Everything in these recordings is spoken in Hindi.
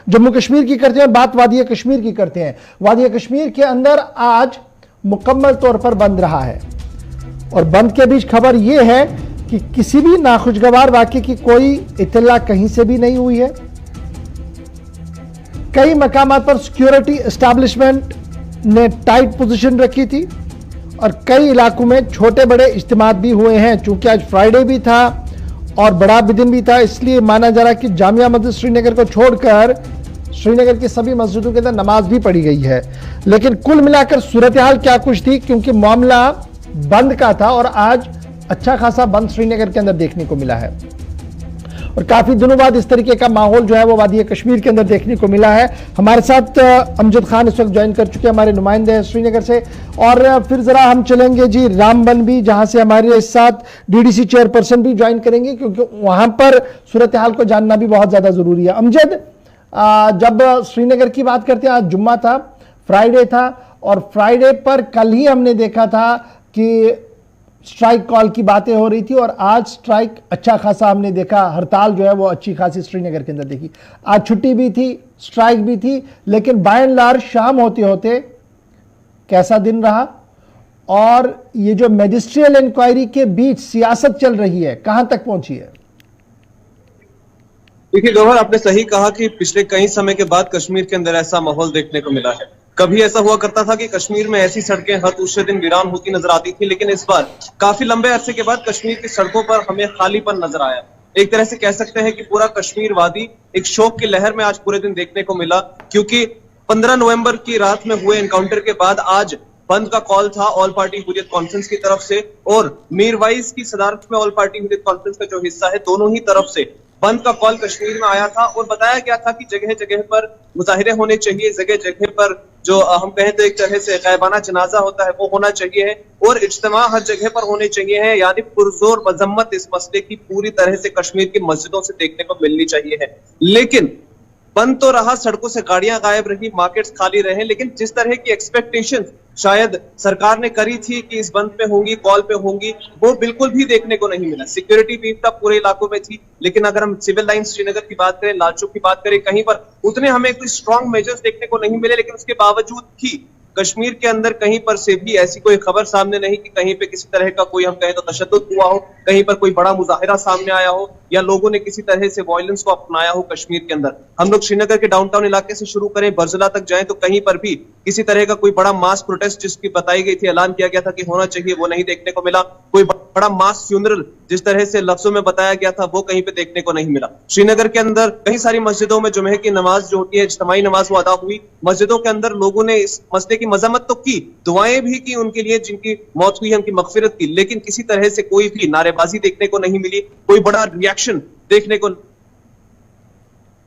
जम्मू कश्मीर की करते हैं, बात वादी कश्मीर की करते हैं। वादी कश्मीर के अंदर आज मुकम्मल तौर पर बंद रहा है और बंद के बीच खबर यह है कि किसी भी नाखुशगवार वाक़े की कोई इत्तला कहीं से भी नहीं हुई है। कई मकामात पर सिक्योरिटी एस्टैब्लिशमेंट ने टाइट पोजीशन रखी थी और कई इलाकों में छोटे बड़े इज्तिमात भी हुए हैं। चूंकि आज फ्राइडे भी था और बड़ा दिन भी था, इसलिए माना जा रहा है कि जामिया मस्जिद श्रीनगर को छोड़कर श्रीनगर की सभी मस्जिदों के अंदर नमाज भी पढ़ी गई है। लेकिन कुल मिलाकर सूरत हाल क्या कुछ थी, क्योंकि मामला बंद का था और आज अच्छा खासा बंद श्रीनगर के अंदर देखने को मिला है और काफी दिनों बाद इस तरीके का माहौल जो है वो वादी कश्मीर के अंदर देखने को मिला है। हमारे साथ अमजद खान इस वक्त ज्वाइन कर चुके हैं, हमारे नुमाइंदे हैं श्रीनगर से। और फिर जरा हम चलेंगे जी रामबन भी, जहां से हमारे साथ डीडीसी चेयरपर्सन भी ज्वाइन करेंगे, क्योंकि वहां पर सूरत हाल को जानना भी बहुत ज्यादा जरूरी है। अमजद, जब श्रीनगर की बात करते हैं, आज जुम्मा था, फ्राइडे था और फ्राइडे पर कल ही हमने देखा था कि स्ट्राइक कॉल की बातें हो रही थी और आज स्ट्राइक अच्छा खासा हमने देखा, हड़ताल जो है वो अच्छी खासी श्रीनगर के अंदर देखी। आज छुट्टी भी थी, स्ट्राइक भी थी, लेकिन बाय एंड लार्ज शाम होते होते कैसा दिन रहा और ये जो मैजिस्ट्रियल इंक्वायरी के बीच सियासत चल रही है कहां तक पहुंची है? देखिए गौहर, आपने सही कहा कि पिछले कई समय के बाद कश्मीर के अंदर ऐसा माहौल देखने को मिला है। कभी ऐसा हुआ करता था कि कश्मीर में ऐसी सड़कें हर दूसरे दिन वीरान होती नजर आती थी, लेकिन इस बार काफी लंबे अरसे के बाद कश्मीर की सड़कों पर हमें खालीपन नजर आया। एक तरह से कह सकते हैं कि पूरा कश्मीर वादी एक शोक की लहर में आज पूरे दिन देखने को मिला, क्योंकि 15 नवंबर की रात में हुए एनकाउंटर के बाद आज बंद का कॉल था ऑल पार्टी हुर्रियत कॉन्फ्रेंस की तरफ से और मीरवाइज की सदारत में ऑल पार्टी हुर्रियत कॉन्फ्रेंस का जो हिस्सा है, दोनों ही तरफ से बंद का कॉल कश्मीर में आया था और बताया गया था कि जगह जगह पर मुजाहिरे होने चाहिए, जगह जगह पर जो हम कहें तो एक तरह से गायबाना जनाजा होता है वो होना चाहिए है और इज्तिमा हर जगह पर होने चाहिए है। यानी पुरजोर मजम्मत इस मसले की पूरी तरह से कश्मीर की मस्जिदों से देखने को मिलनी चाहिए है। लेकिन बंद तो रहा, सड़कों से गाड़ियां गायब रही, मार्केट्स खाली रहे, लेकिन जिस तरह की एक्सपेक्टेशंस शायद सरकार ने करी थी कि इस बंद पे होंगी, कॉल पे होंगी, वो बिल्कुल भी देखने को नहीं मिला। सिक्योरिटी बीफ तक पूरे इलाकों में थी, लेकिन अगर हम सिविल लाइन श्रीनगर की बात करें, लाल चौक की बात करें, कहीं पर उतने हमें कोई स्ट्रॉन्ग मेजर्स देखने को नहीं मिले। लेकिन उसके बावजूद भी कश्मीर के अंदर कहीं पर से भी ऐसी कोई खबर सामने नहीं कि कहीं पे किसी तरह का कोई हम कहें तो तशद्दुद हुआ हो, कहीं पर कोई बड़ा मुजाहिरा सामने आया हो या लोगों ने किसी तरह से वायलेंस को अपनाया हो कश्मीर के अंदर। हम लोग श्रीनगर के डाउनटाउन इलाके से शुरू करें, बरजला तक जाएं तो कहीं पर भी किसी तरह का कोई बड़ा मास प्रोटेस्ट जिसकी बताई गई थी, ऐलान किया गया था कि होना चाहिए, वो नहीं देखने को मिला। कोई बड़ा मास फ्यूनरल जिस तरह से लफ्जों में बताया गया था वो कहीं पे देखने को नहीं मिला। श्रीनगर के अंदर कई सारी मस्जिदों में जुमे की नमाज जो होती है, इज्तिमाई नमाज, वो अदा हुई। मस्जिदों के अंदर लोगों ने इस मसले की मजम्मत तो की, दुआएं भी की उनके लिए जिनकी मौत हुई है, उनकी मगफिरत की, लेकिन किसी तरह से कोई भी नारेबाजी देखने को नहीं मिली, कोई बड़ा रिएक्शन देखने को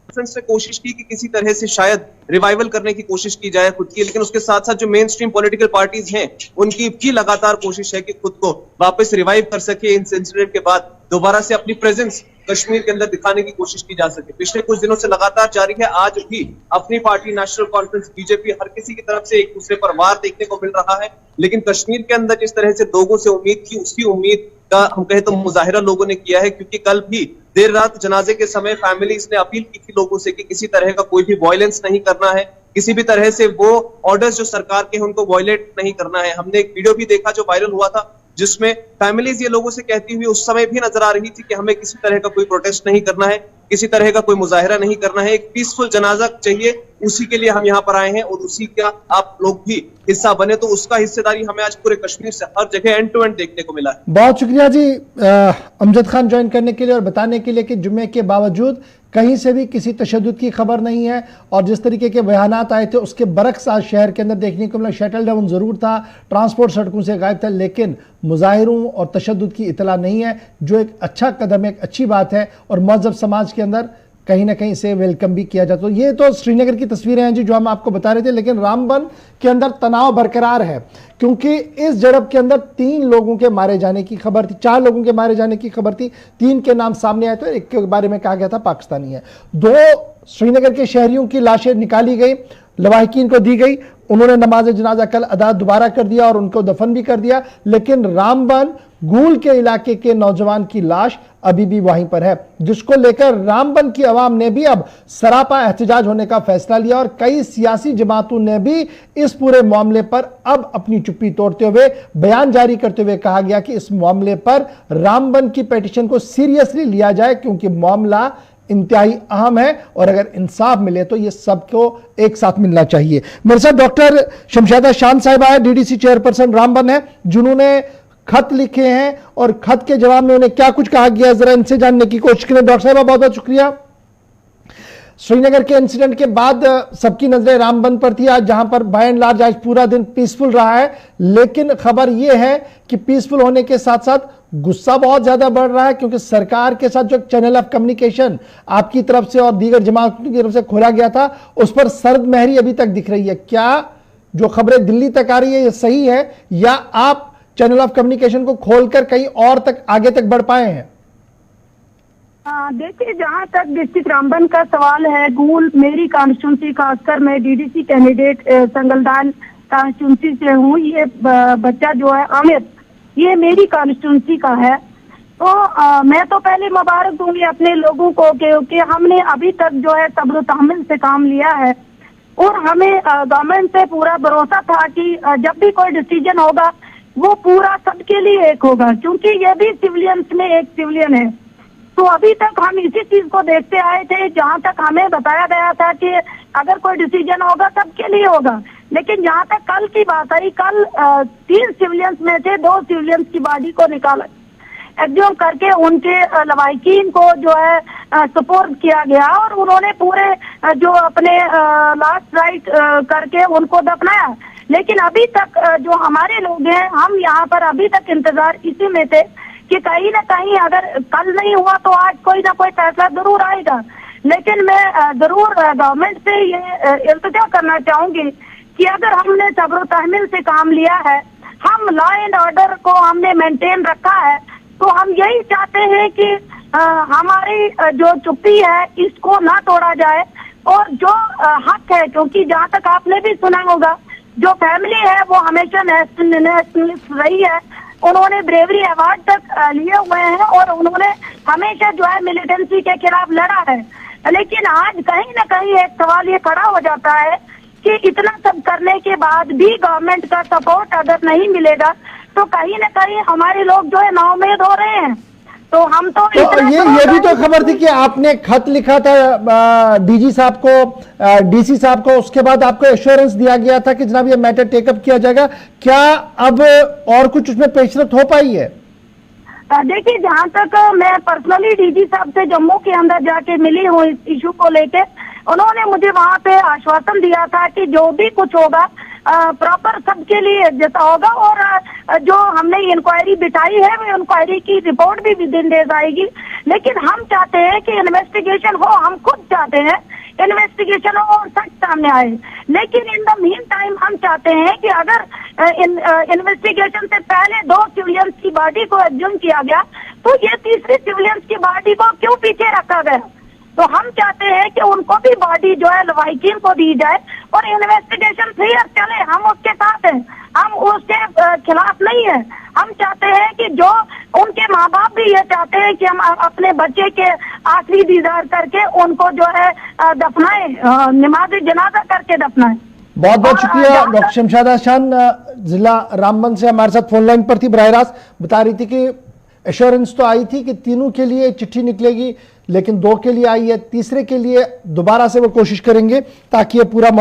से कोशिश की कि किसी तरह से शायद रिवाइवल करने की कोशिश की जाए खुद की, लेकिन उसके साथ साथ जो मेन स्ट्रीम पॉलिटिकल पार्टीज हैं उनकी भी लगातार कोशिश है कि खुद को वापस रिवाइव कर सके, इन इंसिडेंट के बाद दोबारा से अपनी प्रेजेंस कश्मीर के अंदर दिखाने की कोशिश की जा सके। पिछले कुछ दिनों से लगातार जारी है, आज भी अपनी पार्टी नेशनल कॉन्फ्रेंस बीजेपी हर किसी की तरफ से एक दूसरे पर वार देखने को मिल रहा है, लेकिन कश्मीर के अंदर जिस तरह से लोगों से उम्मीद थी उसकी उम्मीद का हम कहें तो मुजाहिरा लोगों ने किया है, क्योंकि कल भी देर रात जनाजे के समय फैमिलीज ने अपील की थी लोगों से कि किसी तरह का कोई भी वायलेंस नहीं करना है, किसी भी तरह से वो ऑर्डर्स जो सरकार के हैं उनको वायलेट नहीं करना है। हमने एक वीडियो भी देखा जो वायरल हुआ था जिसमें फैमिलीज ये लोगों से कहती हुई उस समय भी नजर आ रही थी कि हमें किसी तरह का कोई प्रोटेस्ट नहीं करना है, किसी तरह का कोई मुजाहिरा नहीं करना है, एक पीसफुल जनाजा चाहिए, उसी के लिए हम यहाँ पर आए हैं और उसी का आप लोग भी हिस्सा बने। तो उसका हिस्सेदारी हमें आज पूरे कश्मीर से हर जगह एंड टू एंड देखने को मिला है। बहुत शुक्रिया जी अमजद खान ज्वाइन करने के लिए और बताने के लिए कि जुम्मे के बावजूद कहीं से भी किसी तशद्दुद की खबर नहीं है और जिस तरीके के बयानात आए थे उसके बरक्स आज शहर के अंदर देखने को मिला। शटल डाउन ज़रूर था, ट्रांसपोर्ट सड़कों से गायब था, लेकिन मुजाहिरों और तशद्दुद की इतला नहीं है, जो एक अच्छा कदम है, एक अच्छी बात है और महज़ब समाज के अंदर कहीं ना कहीं से वेलकम भी किया जाता। तो ये तो श्रीनगर की तस्वीरें हैं जी जो हम आपको बता रहे थे, लेकिन रामबन के अंदर तनाव बरकरार है क्योंकि इस झड़प के अंदर 3 लोगों के मारे जाने की खबर थी, 4 लोगों के मारे जाने की खबर थी, 3 के नाम सामने आए थे, एक के बारे में कहा गया था पाकिस्तानी है। 2 श्रीनगर के शहरियों की लाशें निकाली गई, लवाहिकीन को दी गई, उन्होंने नमाज जनाजा कल अदा दोबारा कर दिया और उनको दफन भी कर दिया, लेकिन रामबन गूल के इलाके के नौजवान की लाश अभी भी वहीं पर है, जिसको लेकर रामबन की आवाम ने भी अब सरापा एहतजाज होने का फैसला लिया और कई सियासी जमातों ने भी इस पूरे मामले पर अब अपनी चुप्पी तोड़ते हुए बयान जारी करते हुए कहा गया कि इस मामले पर रामबन की पिटीशन को सीरियसली लिया जाए, क्योंकि मामला इंतहाई अहम है और अगर इंसाफ मिले तो ये सबको एक साथ मिलना चाहिए। मेरे साथ डॉक्टर शमशादा शान साहिबा है, डीडीसी चेयरपर्सन रामबन है, जिन्होंने खत लिखे हैं और खत के जवाब में उन्हें क्या कुछ कहा गया जरा इनसे जानने की कोशिश करें। डॉक्टर साहिबा बहुत बहुत शुक्रिया। श्रीनगर के इंसिडेंट के बाद सबकी नजरें रामबन पर थी, आज जहां पर बाय एंड लार्ज आज पूरा दिन पीसफुल रहा है, लेकिन खबर यह है कि पीसफुल होने के साथ साथ गुस्सा बहुत ज्यादा बढ़ रहा है, क्योंकि सरकार के साथ जो चैनल ऑफ कम्युनिकेशन आपकी तरफ से और दीगर जमातों की तरफ से खोला गया था उस पर सर्द महरी अभी तक दिख रही है। क्या जो खबरें दिल्ली तक आ रही है ये सही है या आप चैनल ऑफ कम्युनिकेशन को खोलकर कहीं और तक आगे तक बढ़ पाए हैं? देखिए, जहाँ तक डिस्ट्रिक्ट रामबन का सवाल है, गूल मेरी कॉन्स्टिट्यूंसी, खासकर मैं डीडीसी कैंडिडेट संगलदान कॉन्स्टिट्यूंसी से हूँ। ये बच्चा जो है अमित, ये मेरी कॉन्स्टिट्यूंसी का है। तो मैं तो पहले मुबारक दूंगी अपने लोगों को क्योंकि हमने अभी तक जो है सब्र तहम्मुल से काम लिया है और हमें गवर्नमेंट से पूरा भरोसा था कि जब भी कोई डिसीजन होगा वो पूरा सबके लिए एक होगा, क्योंकि ये भी सिविलियंस में एक सिविलियन है। तो अभी तक हम इसी चीज को देखते आए थे, जहाँ तक हमें बताया गया था कि अगर कोई डिसीजन होगा सबके लिए होगा, लेकिन जहाँ तक कल की बात आई, कल 3 सिविलियंस में से 2 सिविलियंस की बॉडी को निकाला, एक्सह्यूम करके उनके लवाहिकीन को जो है सपोर्ट किया गया और उन्होंने पूरे जो अपने लास्ट राइट करके उनको दफनाया। लेकिन अभी तक जो हमारे लोग हैं, हम यहाँ पर अभी तक इंतजार इसी में थे कि कहीं ना कहीं अगर कल नहीं हुआ तो आज कोई ना कोई फैसला जरूर आएगा। लेकिन मैं जरूर गवर्नमेंट से ये इल्तिजा करना चाहूंगी कि अगर हमने सब्र तहमील से काम लिया है, हम लॉ एंड ऑर्डर को हमने मेंटेन रखा है, तो हम यही चाहते हैं कि हमारी जो चुप्पी है इसको ना तोड़ा जाए और जो हक है, क्योंकि जहाँ तक आपने भी सुना होगा, जो फैमिली है वो हमेशा नेशनलिस्ट रही है, उन्होंने ब्रेवरी अवार्ड तक लिए हुए हैं और उन्होंने हमेशा जो है मिलिटेंसी के खिलाफ लड़ा है। लेकिन आज कहीं ना कहीं एक सवाल ये खड़ा हो जाता है कि इतना सब करने के बाद भी गवर्नमेंट का सपोर्ट अगर नहीं मिलेगा तो कहीं ना कहीं हमारे लोग जो है नाउम्मीद हो रहे हैं। तो हम तो ये भी तो खबर थी कि आपने खत लिखा था डीजी साहब को, डीसी साहब को, उसके बाद आपको एश्योरेंस दिया गया था कि जनाब ये मैटर टेकअप किया जाएगा। क्या अब और कुछ उसमें पेशरफ हो पाई है? देखिए, जहाँ तक मैं पर्सनली डीजी साहब से जम्मू के अंदर जाके मिली हूँ इस इशू को लेके, उन्होंने मुझे वहाँ पे आश्वासन दिया था कि जो भी कुछ होगा प्रॉपर सबके लिए जैसा होगा और जो हमने इंक्वायरी बिठाई है वो इंक्वायरी की रिपोर्ट भी विद इन डेज आएगी। लेकिन हम चाहते हैं कि इन्वेस्टिगेशन हो, हम खुद चाहते हैं इन्वेस्टिगेशन हो और सच सामने आए। लेकिन इन द मीन टाइम हम चाहते हैं कि अगर इन्वेस्टिगेशन से पहले 2 सिविलियंस की बॉडी को एक्सह्यूम किया गया तो ये तीसरी सिविलियंस की बॉडी को क्यों पीछे रखा गया? तो हम चाहते हैं कि उनको भी बॉडी जो है लवाहिकीन को दी जाए और इन्वेस्टिगेशन क्लियर चले। हम उसके साथ हैं, हम उसके खिलाफ नहीं है। हम चाहते हैं कि जो उनके माँ बाप भी ये चाहते हैं कि हम अपने बच्चे के आखिरी दीदार करके उनको जो है दफनाएं, नमाज जनाजा करके दफनाएं। बहुत बहुत शुक्रिया। डॉक्टर शमशादा शान जिला रामबन से हमारे साथ फोन लाइन पर थी, बराह रास्त बता रही थी कि एश्योरेंस तो आई थी कि तीनों के लिए चिट्ठी निकलेगी, लेकिन 2 के लिए आई है, तीसरे के लिए दोबारा से वो कोशिश करेंगे ताकि ये पूरा